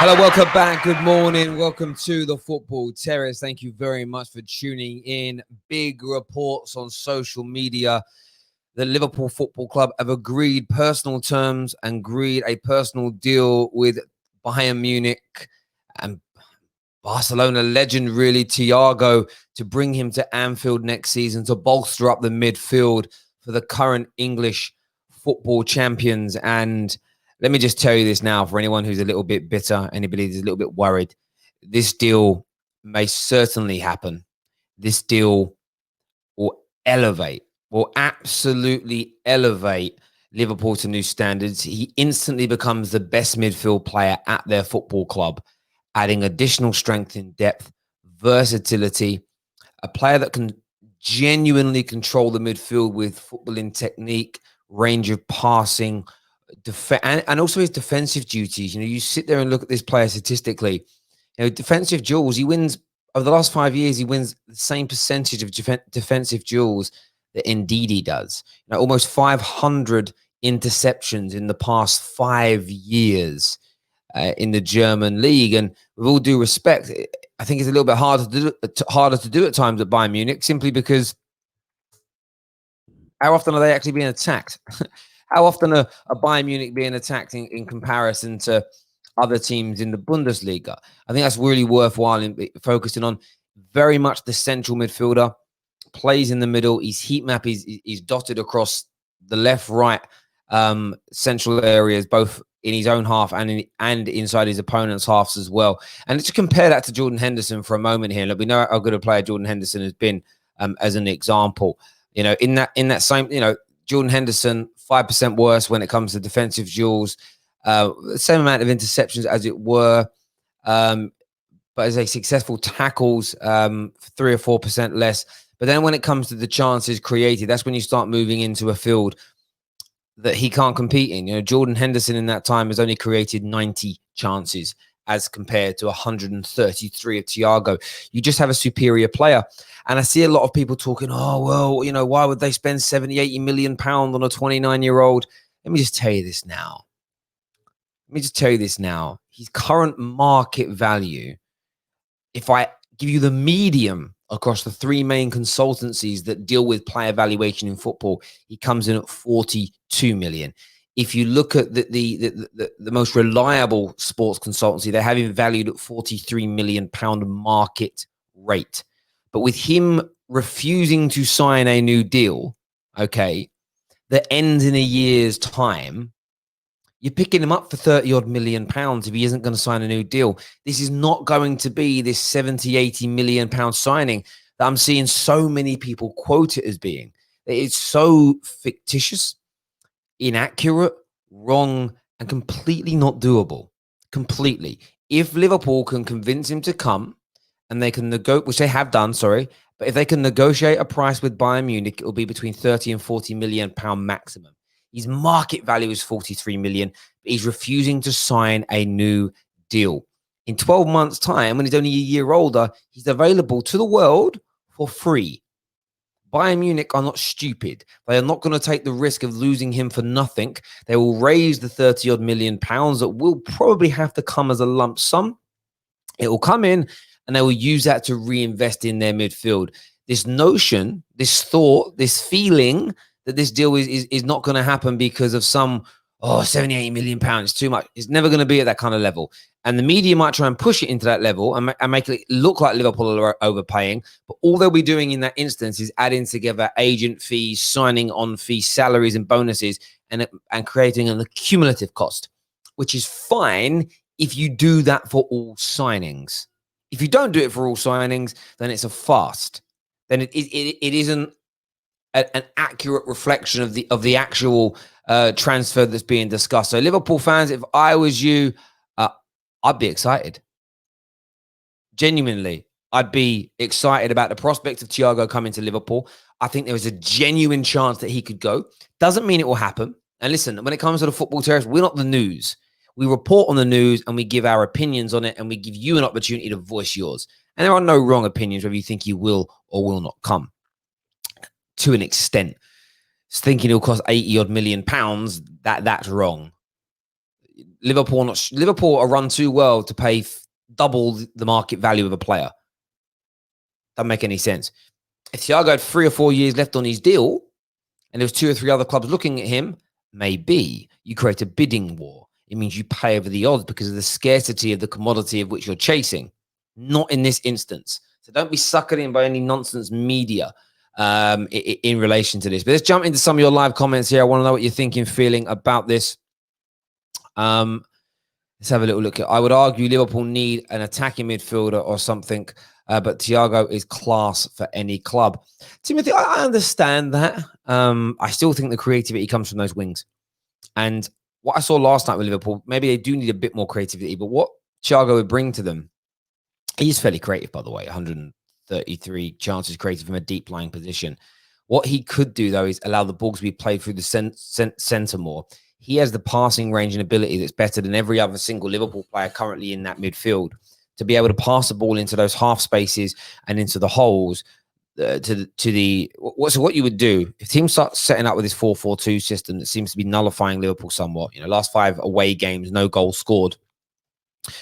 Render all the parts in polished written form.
Hello, welcome back. Good morning. Welcome to the Football Terrace. Thank you very much for tuning in. Big reports on social media. The Liverpool Football Club have agreed personal terms and agreed a personal deal with Bayern Munich and Barcelona legend, really, Thiago, to bring him to Anfield next season to bolster up the midfield for the current English football champions. And let me just tell you this now, for anyone who's a little bit bitter, anybody who's a little bit worried, this deal may certainly happen. This deal will absolutely elevate Liverpool to new standards. He instantly becomes the best midfield player at their football club, adding additional strength in depth, versatility, a player that can genuinely control the midfield with footballing technique, range of passing, and also his defensive duties. You sit there and look at this player statistically. Defensive duels, he wins over the last 5 years. He wins the same percentage of defensive duels that Ndidi does. Almost 500 interceptions in the past 5 years in the German league. And with all due respect, I think it's a little bit harder to do at times at Bayern Munich, simply because how often are they actually being attacked? How often are Bayern Munich being attacked in comparison to other teams in the Bundesliga? I think that's really worthwhile in focusing on. Very much the central midfielder, plays in the middle. His heat map is dotted across the left, right, central areas, both in his own half and inside his opponent's halves as well. And let's compare that to Jordan Henderson for a moment here. Look, we know how good a player Jordan Henderson has been as an example. In that same, Jordan Henderson, 5% worse when it comes to defensive duels, same amount of interceptions as it were, but as a successful tackles, 3 or 4% less. But then when it comes to the chances created, that's when you start moving into a field that he can't compete in. Jordan Henderson in that time has only created 90 chances as compared to 133 of Thiago. You just have a superior player. And I see a lot of people talking, oh, well, why would they spend 70, 80 million pounds on a 29-year-old? Let me just tell you this now. His current market value, if I give you the medium across the three main consultancies that deal with player valuation in football, he comes in at 42 million. If you look at the most reliable sports consultancy, they have him valued at 43 million pound market rate. But with him refusing to sign a new deal, that ends in a year's time, you're picking him up for 30 odd million pounds if he isn't going to sign a new deal. This is not going to be this 70, 80 million pound signing that I'm seeing so many people quote it as being. It's so fictitious, inaccurate, wrong, and completely not doable. Completely. If Liverpool can convince him to come, and they can negotiate, which they have done, but if they can negotiate a price with Bayern Munich, it will be between 30 and 40 million pound maximum. His market value is 43 million, but he's refusing to sign a new deal. In 12 months' time, when he's only a year older, he's available to the world for free. Bayern Munich are not stupid. They are not going to take the risk of losing him for nothing. They will raise the 30 odd million pounds that will probably have to come as a lump sum. It will come in, and they will use that to reinvest in their midfield. This notion, this thought, this feeling that this deal is not going to happen because of some, 70, 80 million pounds, too much. It's never going to be at that kind of level. And the media might try and push it into that level and make it look like Liverpool are overpaying. But all they'll be doing in that instance is adding together agent fees, signing on fees, salaries and bonuses, and creating an accumulative cost, which is fine if you do that for all signings. If you don't do it for all signings, then it's a fast. Then it isn't an accurate reflection of the actual transfer that's being discussed. So Liverpool fans, if I was you, I'd be excited. Genuinely, I'd be excited about the prospect of Thiago coming to Liverpool. I think there is a genuine chance that he could go. Doesn't mean it will happen. And listen, when it comes to the Football Terrace, we're not the news. We report on the news and we give our opinions on it, and we give you an opportunity to voice yours. And there are no wrong opinions whether you think he will or will not come. To an extent, thinking he'll cost 80 odd million pounds, that's wrong. Liverpool are run too well to pay double the market value of a player. Doesn't make any sense. If Thiago had 3 or 4 years left on his deal, and there was 2 or 3 other clubs looking at him, maybe you create a bidding war. It means you pay over the odds because of the scarcity of the commodity of which you're chasing. Not in this instance. So don't be suckered in by any nonsense media in relation to this. But let's jump into some of your live comments here. I want to know what you're thinking, feeling about this. Let's have a little look. I would argue Liverpool need an attacking midfielder or something, but Thiago is class for any club. Timothy, I understand that. I still think the creativity comes from those wings. And what I saw last night with Liverpool, maybe they do need a bit more creativity, but what Thiago would bring to them, he's fairly creative, by the way, 133 chances created from a deep lying position. What he could do, though, is allow the ball to be played through the centre more. He has the passing range and ability that's better than every other single Liverpool player currently in that midfield to be able to pass the ball into those half spaces and into the holes. What you would do if teams start setting up with this 4-4-2 system that seems to be nullifying Liverpool somewhat. Last 5 away games, no goals scored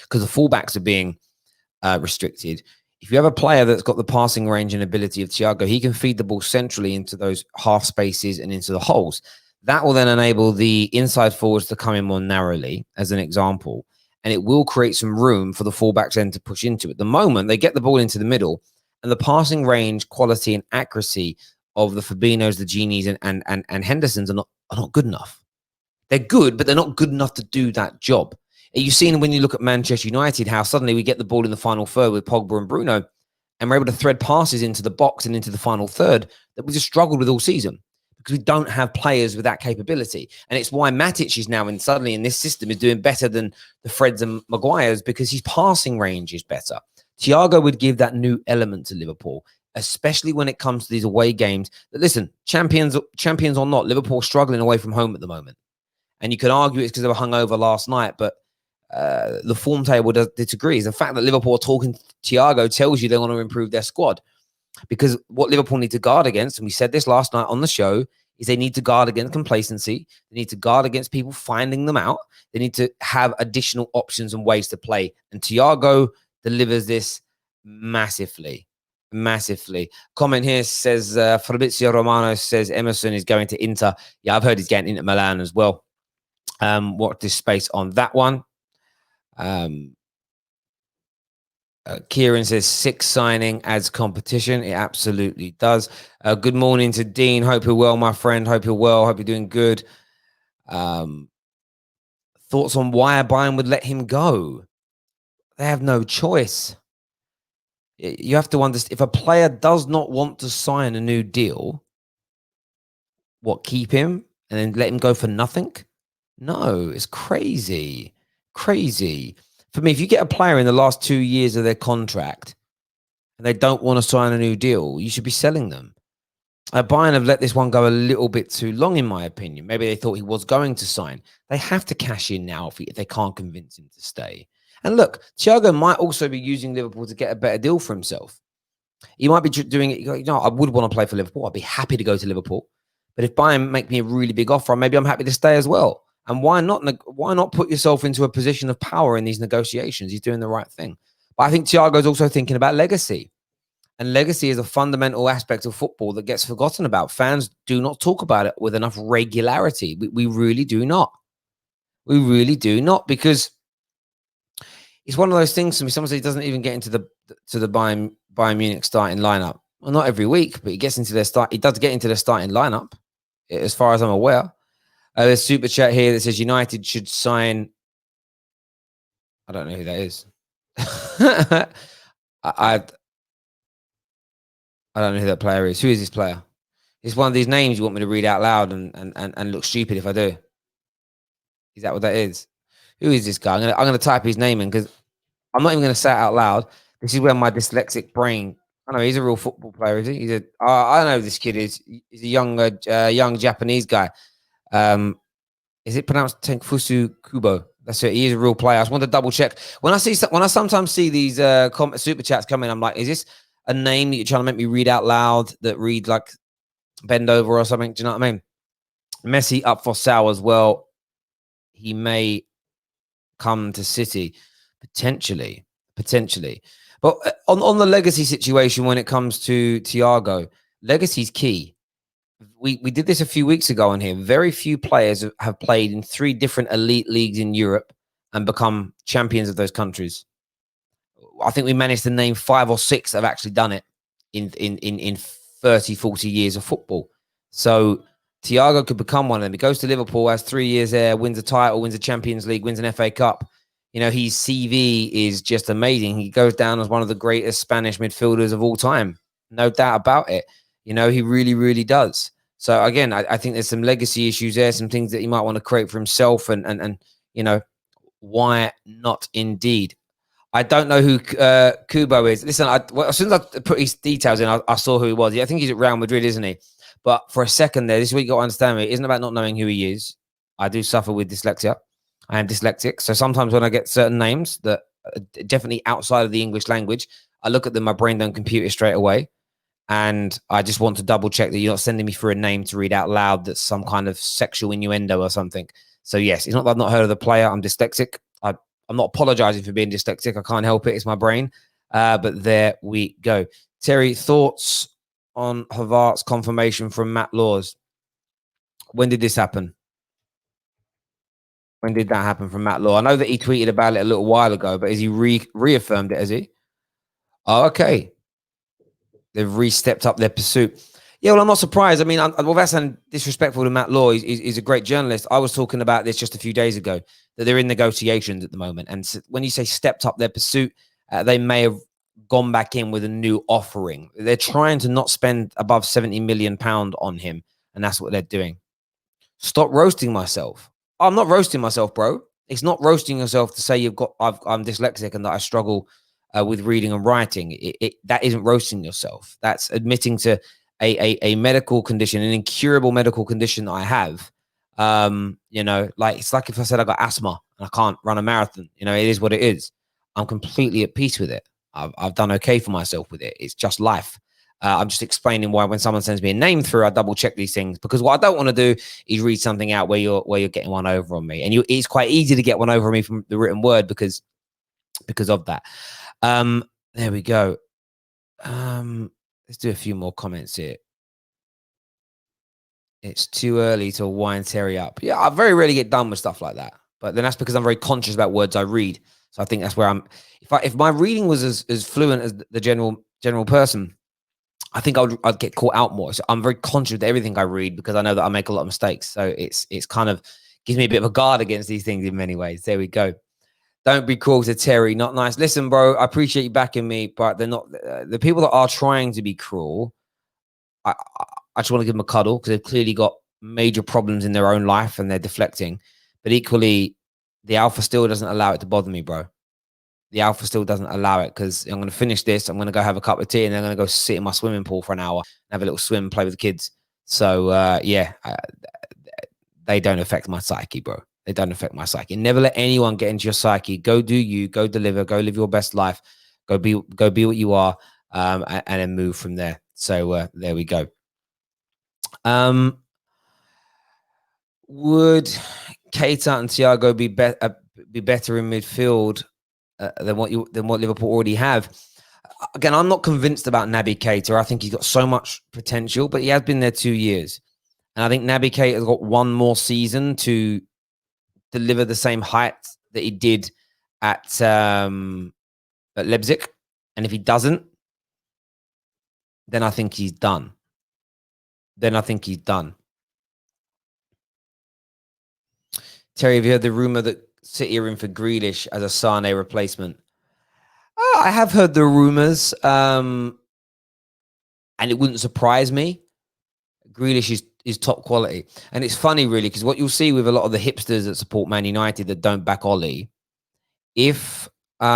because the fullbacks are being restricted. If you have a player that's got the passing range and ability of Thiago, he can feed the ball centrally into those half spaces and into the holes. That will then enable the inside forwards to come in more narrowly, as an example, and it will create some room for the fullbacks then to push into it. At the moment, they get the ball into the middle, and the passing range, quality, and accuracy of the Fabinos, the Genies, and Hendersons are not good enough. They're good, but they're not good enough to do that job. You've seen when you look at Manchester United how suddenly we get the ball in the final third with Pogba and Bruno, and we're able to thread passes into the box and into the final third that we just struggled with all season because we don't have players with that capability. And it's why Matic is now suddenly in this system is doing better than the Freds and Maguires because his passing range is better. Thiago would give that new element to Liverpool, especially when it comes to these away games. But listen, champions or not, Liverpool are struggling away from home at the moment. And you can argue it's because they were hungover last night, but the form table disagrees. The fact that Liverpool are talking to Thiago tells you they want to improve their squad. Because what Liverpool need to guard against, and we said this last night on the show, is they need to guard against complacency. They need to guard against people finding them out. They need to have additional options and ways to play. And Thiago delivers this massively. Comment here says, Fabrizio Romano says Emerson is going to Inter. Yeah, I've heard he's getting into Milan as well. Watch this space on that one. Kieran says 6 signing adds competition. It absolutely does. Good morning to Dean. Hope you're well, my friend. Hope you're well. Hope you're doing good. Thoughts on why Bayern would let him go? They have no choice. You have to understand, if a player does not want to sign a new deal, what, keep him and then let him go for nothing? No, it's crazy. Crazy. For me, if you get a player in the last 2 years of their contract and they don't want to sign a new deal, you should be selling them. Bayern have let this one go a little bit too long, in my opinion. Maybe they thought he was going to sign. They have to cash in now if they can't convince him to stay. And look, Thiago might also be using Liverpool to get a better deal for himself. He might be doing it. I would want to play for Liverpool. I'd be happy to go to Liverpool. But if Bayern make me a really big offer, maybe I'm happy to stay as well. And why not put yourself into a position of power in these negotiations? He's doing the right thing. But I think Thiago's also thinking about legacy. And legacy is a fundamental aspect of football that gets forgotten about. Fans do not talk about it with enough regularity. We really do not. We really do not, because it's one of those things to me. Someone says he doesn't even get into the Bayern Munich starting lineup. Well, not every week, but he gets into their start. He does get into the starting lineup, as far as I'm aware. There's a super chat here that says United should sign. I don't know who that is. I don't know who that player is. Who is this player? It's one of these names you want me to read out loud and look stupid if I do. Is that what that is? Who is this guy? I'm gonna type his name in because I'm not even gonna say it out loud. This is where my dyslexic brain. I know he's a real football player, is he? I know who this kid is. He's a young Japanese guy. Is it pronounced Tenfusu Kubo? That's it. He is a real player. I just want to double check. When I sometimes see these super chats come in, I'm like, is this a name that you're trying to make me read out loud that read like bend over or something? Do you know what I mean? Messi up for sale as well. He may come to City? Potentially. But on the legacy situation, when it comes to Thiago, legacy's key. We did this a few weeks ago on here. Very few players have played in 3 different elite leagues in Europe and become champions of those countries. I think we managed to name 5 or 6 that have actually done it in 30, 40 years of football. So Thiago could become one of them. He goes to Liverpool, has 3 years there, wins a title, wins a Champions League, wins an FA Cup. You know, his CV is just amazing. He goes down as one of the greatest Spanish midfielders of all time. No doubt about it. You know, he really, really does. So again, I think there's some legacy issues there, some things that he might want to create for himself, and you know, why not? Indeed, I don't know who Kubo is. Listen, as soon as I put his details in, I saw who he was. Yeah, I think he's at Real Madrid, isn't he? But for a second there, this is what you got to understand. Me, it isn't about not knowing who he is. I do suffer with dyslexia. I am dyslexic, so sometimes when I get certain names that are definitely outside of the English language, I look at them, my brain don't compute it straight away. And I just want to double check that you're not sending me through a name to read out loud that's some kind of sexual innuendo or something. So yes, it's not that I've not heard of the player. I'm dyslexic. I'm not apologizing for being dyslexic. I can't help it. It's my brain. But there we go. Terry, thoughts on Havertz's confirmation from Matt Laws? When did this happen? When did that happen from Matt Law? I know that he tweeted about it a little while ago, but has he reaffirmed it, has he? Oh, okay. They've re-stepped up their pursuit. Yeah, well, I'm not surprised. I mean, well, that's disrespectful to Matt Law. He's a great journalist. I was talking about this just a few days ago, that they're in negotiations at the moment. And when you say stepped up their pursuit, they may have gone back in with a new offering. They're trying to not spend above £70 million on him, and that's what they're doing. Stop roasting myself. I'm not roasting myself, bro. It's not roasting yourself to say I'm dyslexic and that I struggle with reading and writing. That isn't roasting yourself. That's admitting to a medical condition, an incurable medical condition that I have. You know, like it's like if I said I got asthma and I can't run a marathon. You know, it is what it is. I'm completely at peace with it. I've done okay for myself with it. It's just life. I'm just explaining why when someone sends me a name through, I double check these things, because what I don't want to do is read something out where you're getting one over on me. And it's quite easy to get one over on me from the written word because of that. There we go. Let's do a few more comments here. It's too early to wind Terry up. Yeah, I very rarely get done with stuff like that. But then that's because I'm very conscious about words I read. So I think that's where I'm. If my reading was as fluent as the general person, I think I'd get caught out more. So I'm very conscious of everything I read because I know that I make a lot of mistakes. So it's kind of gives me a bit of a guard against these things in many ways. There we go. Don't be cruel to Terry. Not nice. Listen, bro, I appreciate you backing me, but they're not the people that are trying to be cruel. I just want to give them a cuddle because they've clearly got major problems in their own life and they're deflecting. But equally, the alpha still doesn't allow it to bother me, bro. The alpha still doesn't allow it because I'm going to finish this. I'm going to go have a cup of tea and then I'm going to go sit in my swimming pool for an hour and have a little swim, play with the kids. So, yeah, they don't affect my psyche, bro. They don't affect my psyche. Never let anyone get into your psyche. Go do you. Go deliver. Go live your best life. Go be what you are, and then move from there. So there we go. Would Keita and Thiago be better in midfield than what Liverpool already have? Again, I'm not convinced about Naby Keita. I think he's got so much potential, but he has been there 2 years. And I think Naby Keita has got one more season to deliver the same height that he did at Leipzig. And if he doesn't, then I think he's done. Terry, have you heard the rumor that City are in for Grealish as a Sane replacement? I have heard the rumors, and it wouldn't surprise me. Grealish is top quality. And it's funny, really, because what you'll see with a lot of the hipsters that support Man United that don't back Ollie, if they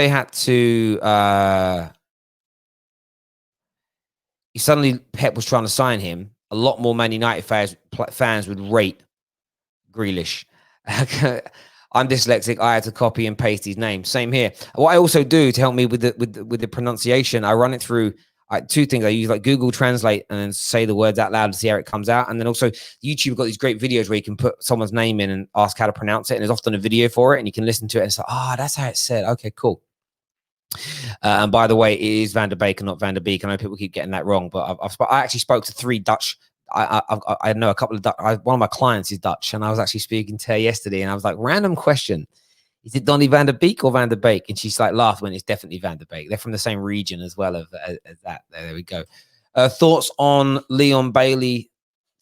had to, if suddenly Pep was trying to sign him, a lot more Man United fans would rate Grealish. I'm dyslexic. I had to copy and paste his name. Same here. What I also do to help me with the pronunciation, I run it through. two things. I use like Google Translate and then say the words out loud to see how it comes out. And then also YouTube got these great videos where you can put someone's name in and ask how to pronounce it. And there's often a video for it and you can listen to it and it's like, that's how it's said. Okay, cool. And by the way, it is Van der Beek and not Van der Beek. I know people keep getting that wrong, but I actually spoke to 3 Dutch. I know a couple of Dutch. One of my clients is Dutch, and I was actually speaking to her yesterday, and I was like, random question: is it Donny Van der Beek or Van der Beek? And she's like, laughed when it's definitely Van der Beek. They're from the same region as well as that. There we go. Thoughts on Leon Bailey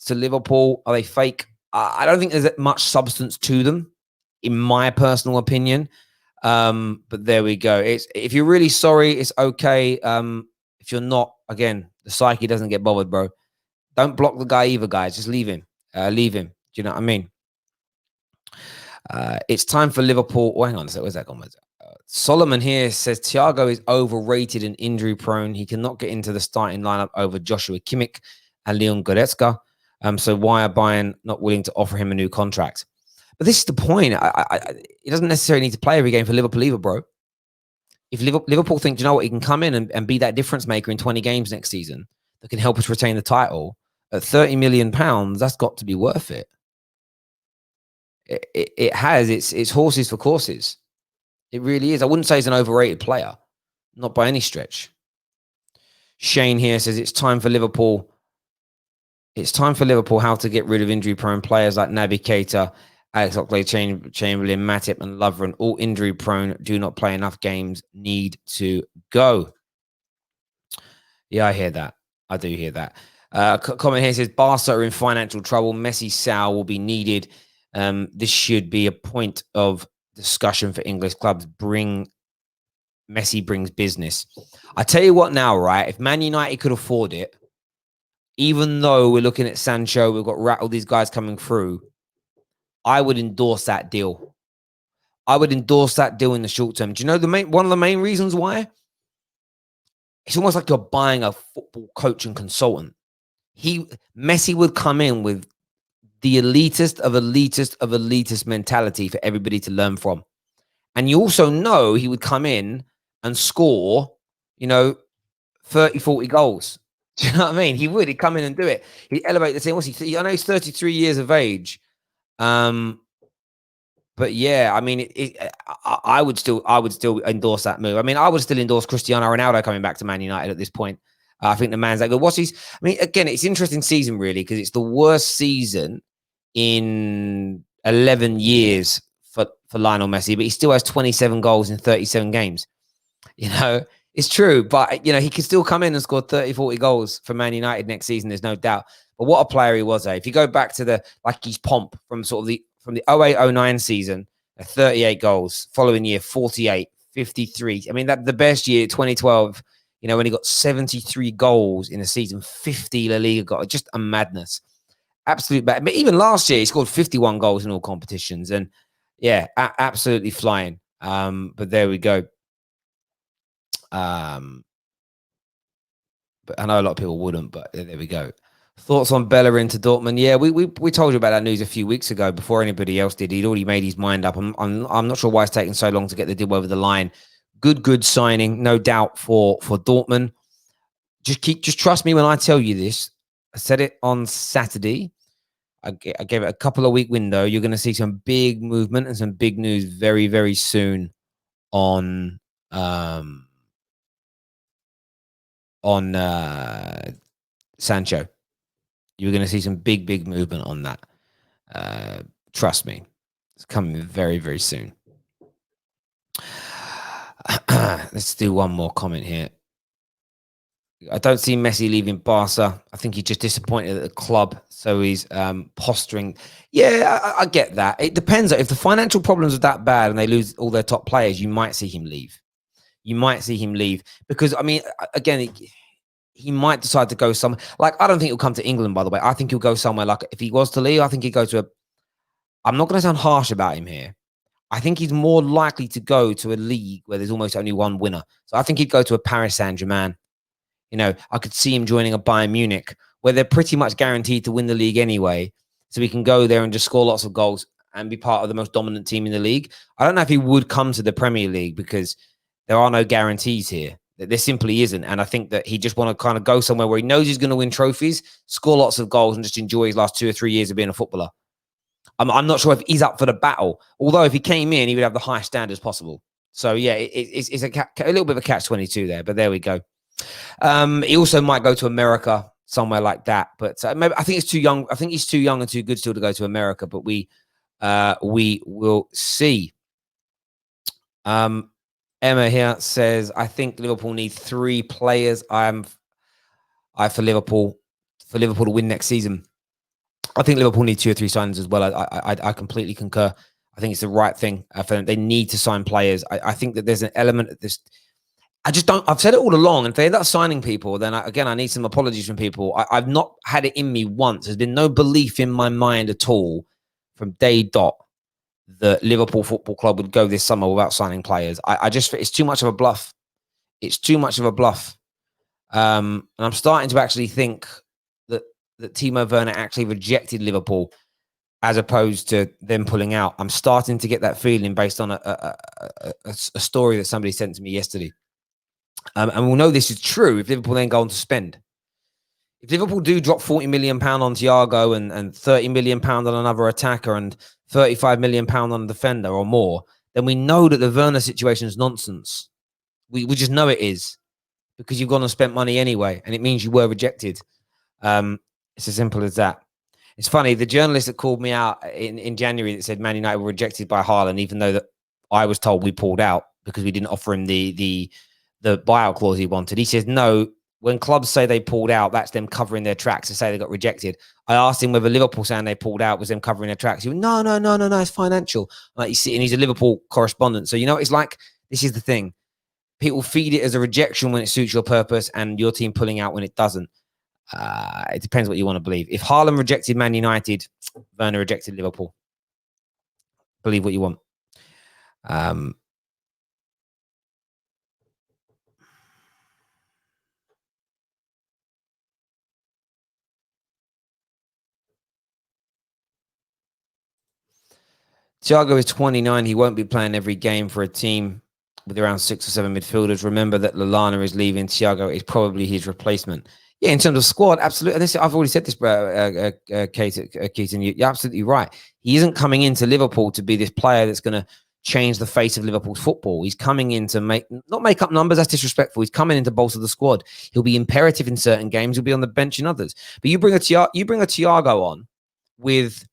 to Liverpool? Are they fake? I don't think there's much substance to them, in my personal opinion. But there we go. If you're really sorry, it's okay. If you're not, again, the psyche doesn't get bothered, bro. Don't block the guy either, guys. Just leave him. Leave him. Do you know what I mean? It's time for Liverpool. Oh, hang on a second. Where's that gone? Solomon here says Thiago is overrated and injury prone. He cannot get into the starting lineup over Joshua Kimmich and Leon Goretzka. So why are Bayern not willing to offer him a new contract? But this is the point. He doesn't necessarily need to play every game for Liverpool either, bro. If Liverpool think, you know what, he can come in and be that difference maker in 20 games next season that can help us retain the title at £30 million, that's got to be worth it. It has. It's horses for courses. It really is. I wouldn't say he's an overrated player. Not by any stretch. Shane here says it's time for Liverpool. It's time for Liverpool how to get rid of injury-prone players like Naby Keita, Alex Oxlade-Chamberlain, Matip, and Lovren, all injury-prone, do not play enough games, need to go. Yeah, I hear that. I do hear that. Comment here says Barca are in financial trouble. Messi sale will be needed. This should be a point of discussion for English clubs. Messi brings business. I tell you what now, right? If Man United could afford it, even though we're looking at Sancho, we've got all these guys coming through, I would endorse that deal. I would endorse that deal in the short term. Do you know one of the main reasons why? It's almost like you're buying a football coach and consultant. Messi would come in with the elitist of elitist mentality for everybody to learn from. And you also know he would come in and score, 30, 40 goals. Do you know what I mean? He would. He'd come in and do it. He'd elevate the team. I know he's 33 years of age. But yeah, I mean, I would still endorse that move. I mean, I would still endorse Cristiano Ronaldo coming back to Man United at this point. I think the man's that good. Again, it's an interesting season, really, because it's the worst season in 11 years for Lionel Messi, but he still has 27 goals in 37 games. It's true, but, he can still come in and score 30, 40 goals for Man United next season. There's no doubt. But what a player he was, eh? If you go back to his pomp from the 08-09 season, 38 goals, following year, 48, 53. I mean, the best year, 2012, when he got 73 goals in a season, 50 La Liga goals, just a madness. Absolute bad. But even last year, he scored 51 goals in all competitions. And yeah, absolutely flying. But there we go. But I know a lot of people wouldn't, but there we go. Thoughts on Bellerin to Dortmund? Yeah, we told you about that news a few weeks ago before anybody else did. He'd already made his mind up. I'm not sure why it's taken so long to get the deal over the line. Good signing, no doubt for Dortmund. Just trust me when I tell you this. I said it on Saturday. I gave it a couple of week window. You're going to see some big movement and some big news very, very soon on Sancho. You're going to see some big movement on that. Trust me. It's coming very, very soon. Let's do one more comment here. I don't see Messi leaving Barca. I think he's just disappointed at the club, so he's posturing. Yeah, I get that. It depends. If the financial problems are that bad and they lose all their top players, you might see him leave. Because, I mean, again, he might decide to go somewhere. Like, I don't think he'll come to England, by the way. I think he'll go somewhere like, if he was to leave, I think he'd go to I'm not going to sound harsh about him here. I think he's more likely to go to a league where there's almost only one winner. So I think he'd go to a Paris Saint-Germain. I could see him joining a Bayern Munich where they're pretty much guaranteed to win the league anyway. So he can go there and just score lots of goals and be part of the most dominant team in the league. I don't know if he would come to the Premier League because there are no guarantees here. There simply isn't. And I think that he just want to kind of go somewhere where he knows he's going to win trophies, score lots of goals, and just enjoy his last 2 or 3 years of being a footballer. I'm not sure if he's up for the battle. Although if he came in, he would have the highest standards possible. So yeah, it's a little bit of a catch-22 there, but there we go. He also might go to America, somewhere like that. But maybe, I think it's too young. I think he's too young and too good still to go to America. But we will see. Emma here says, I think Liverpool need 3 players. I for Liverpool to win next season. I think Liverpool need 2 or 3 signings as well. I completely concur. I think it's the right thing for them. They need to sign players. I think that there's an element of this. I just don't. I've said it all along. And if they end up signing people, then I need some apologies from people. I've not had it in me once. There's been no belief in my mind at all from day dot that Liverpool Football Club would go this summer without signing players. I just, it's too much of a bluff. It's too much of a bluff. And I'm starting to actually think that Timo Werner actually rejected Liverpool as opposed to them pulling out. I'm starting to get that feeling based on a story that somebody sent to me yesterday. And we'll know this is true if Liverpool then go on to spend. If Liverpool do drop £40 million on Thiago and £30 million on another attacker and £35 million on a defender or more, then we know that the Werner situation is nonsense. We just know it is, because you've gone and spent money anyway, and it means you were rejected. It's as simple as that. It's funny, the journalist that called me out in January that said Man United were rejected by Haaland, even though that I was told we pulled out because we didn't offer him the buyout clause he wanted. He says, no, when clubs say they pulled out, that's them covering their tracks to say they got rejected. I asked him whether Liverpool saying they pulled out was them covering their tracks. He went, no, it's financial. Like, you see, and he's a Liverpool correspondent. So, you know, it's like, this is the thing. People feed it as a rejection when it suits your purpose and your team pulling out when it doesn't. It depends what you want to believe. If Haaland rejected Man United, Werner rejected Liverpool. Believe what you want. Thiago is 29. He won't be playing every game for a team with around 6 or 7 midfielders. Remember that Lallana is leaving. Thiago is probably his replacement. Yeah, in terms of squad, absolutely. And I've already said this, Keaton. You're absolutely right. He isn't coming into Liverpool to be this player that's going to change the face of Liverpool's football. He's coming in to not make up numbers. That's disrespectful. He's coming in to bolster the squad. He'll be imperative in certain games. He'll be on the bench in others. But you bring a Thiago on with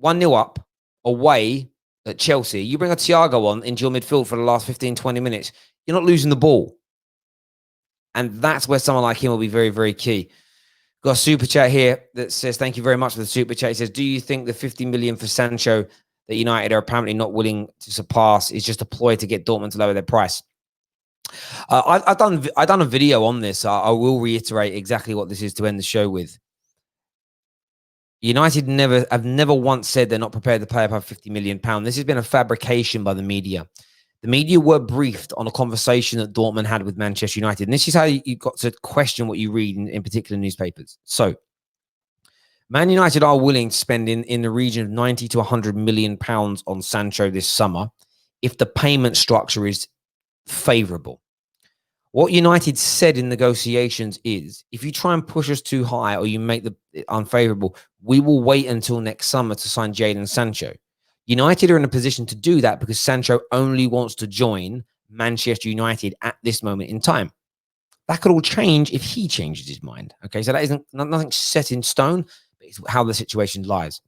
1-0 up away at Chelsea. You bring a Thiago on into your midfield for the last 15, 20 minutes. You're not losing the ball. And that's where someone like him will be very, very key. Got a super chat here that says, thank you very much for the super chat. It says, do you think the 50 million for Sancho that United are apparently not willing to surpass is just a ploy to get Dortmund to lower their price? I've done a video on this. I will reiterate exactly what this is to end the show with. United have never once said they're not prepared to pay above £50 million. This has been a fabrication by the media. The media were briefed on a conversation that Dortmund had with Manchester United. And this is how you got to question what you read in particular newspapers. So, Man United are willing to spend in the region of 90 to 100 million pounds on Sancho this summer if the payment structure is favourable. What United said in negotiations is, if you try and push us too high or you make it unfavourable, we will wait until next summer to sign Jadon Sancho. United are in a position to do that because Sancho only wants to join Manchester United at this moment in time. That could all change if he changes his mind. Okay, so that isn't nothing set in stone, but it's how the situation lies.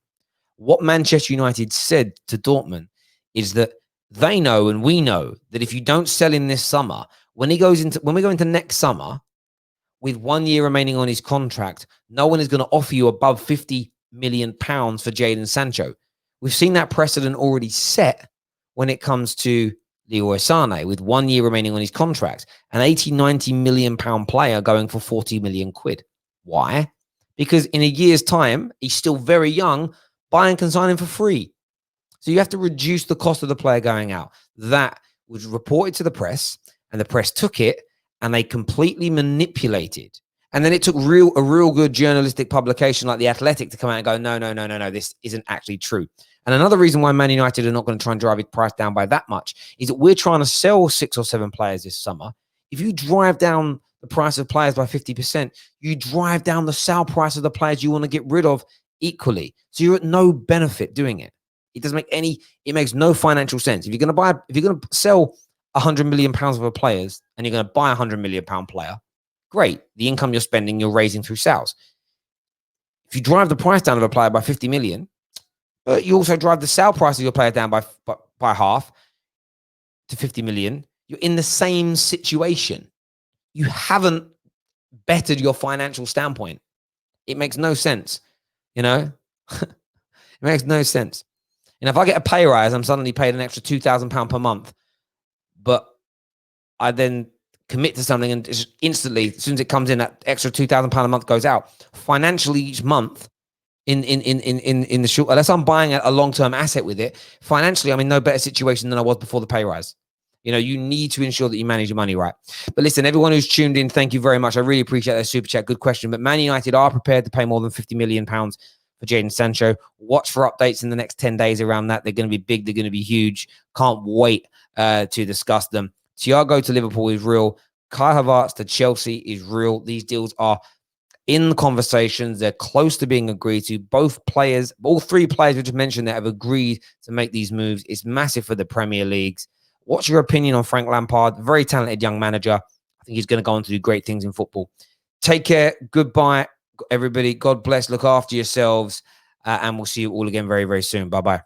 What Manchester United said to Dortmund is that they know and we know that if you don't sell him this summer, when we go into next summer, with 1 year remaining on his contract, no one is going to offer you above £50 million for Jadon Sancho. We've seen that precedent already set when it comes to Leroy Sané, with 1 year remaining on his contract, an 80-90 million pound player going for 40 million quid. Why? Because in a year's time, he's still very young. Bayern can sign him for free. So you have to reduce the cost of the player going out. That was reported to the press, and the press took it and they completely manipulated. And then it took a real good journalistic publication like The Athletic to come out and go, no, this isn't actually true. And another reason why Man United are not going to try and drive his price down by that much is that we're trying to sell 6 or 7 players this summer. If you drive down the price of players by 50%, you drive down the sale price of the players you want to get rid of equally. So you're at no benefit doing it. It doesn't make any, it makes no financial sense. If you're going to sell £100 million worth of players and you're going to buy £100 million player, great. The income you're spending, you're raising through sales. If you drive the price down of a player by 50 million, but you also drive the sale price of your player down by half to 50 million, you're in the same situation. You haven't bettered your financial standpoint. It makes no sense, you know? It makes no sense. And if I get a pay rise, I'm suddenly paid an extra £2,000 per month, but I then commit to something and just instantly, as soon as it comes in, that extra £2,000 a month goes out. Financially, each month, in the short, unless I'm buying a long-term asset with it, financially, I'm in no better situation than I was before the pay rise. You know, you need to ensure that you manage your money right. But listen, everyone who's tuned in, thank you very much. I really appreciate that super chat. Good question. But Man United are prepared to pay more than £50 million for Jadon Sancho. Watch for updates in the next 10 days around that. They're going to be big. They're going to be huge. Can't wait to discuss them. Thiago to Liverpool is real. Kai Havertz to Chelsea is real. These deals are in the conversations. They're close to being agreed to. Both players, all three players we just mentioned that have agreed to make these moves. It's massive for the Premier Leagues. What's your opinion on Frank Lampard? Very talented young manager. I think he's going to go on to do great things in football. Take care. Goodbye, everybody. God bless. Look after yourselves. And we'll see you all again very, very soon. Bye-bye.